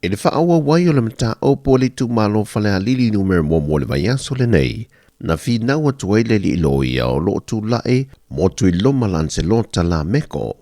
E le whaaua wai o le mata o poli tu malo whale a lili numero mo le vai aso le nei, na whina ua tuaile li ilo ia o lo tu lae mo tu i loma Lancelota la meko.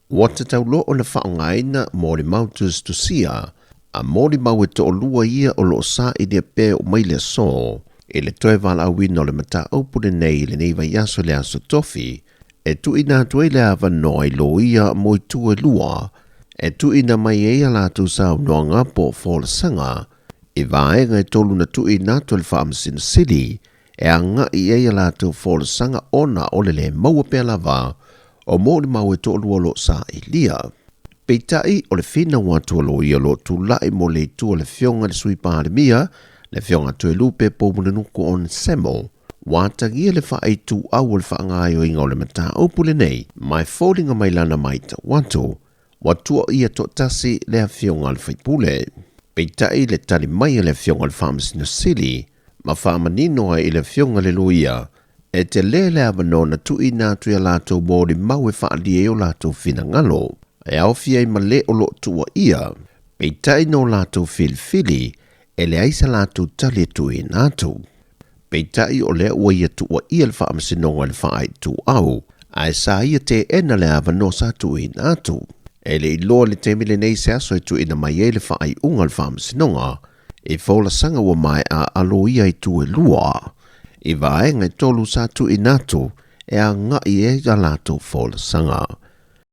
Wa te tau lo o le whaongaina mo le Mautus tu sia, a mo le mau e to o lua ia o lo sa i le pe o maile so, e le toe vala awina o le mata o pule nei le nei vai aso le aso tofi, e tu ina tuaile a vanoa i lo ia mo i tu e lua, e tu ina mai e ala tu sa noanga po fola sanga, e vaenga e tolu na tu ina tu le whaamsina sili, e anga i e ala tu fola sanga ona o le maua pe lava, o mo le mau e to lua lo sa i lia. Peitai o le fina watu lo ia lo tu lai mo le tu le fionga le sui pāle mia, le fionga tu e lupe po muna nuku on semo, wātangia le wha ai tu au le wha ngai o inga o le mata opule nei, mai fōringa mai lana mai ta watu, watua ia to tasi le a fionga le whaipule. Peitai le tali mai le fionga le whaamsina sili, ma whaamanino i le fionga le luia, e te lele abano na tu ina tu ia lato mo le mau e whaali e o lato fina ngalo, e au fia i male o lo tua ia, peitai no lato filfili, e le aisa lato tali tu inatu. Peitai o le ua ia tua ia le whaamsinonga le whaai tu au, a e sa ia te ena le avano sa tu inatu. E le iloa le temile nei se aso e tu ina mai e le whaai unga le whaamsinonga, e fola sanga wa mai a alo ia i tu e lua. I vaenga tolu sa tu inatu, e a ngai e a lato fola sanga.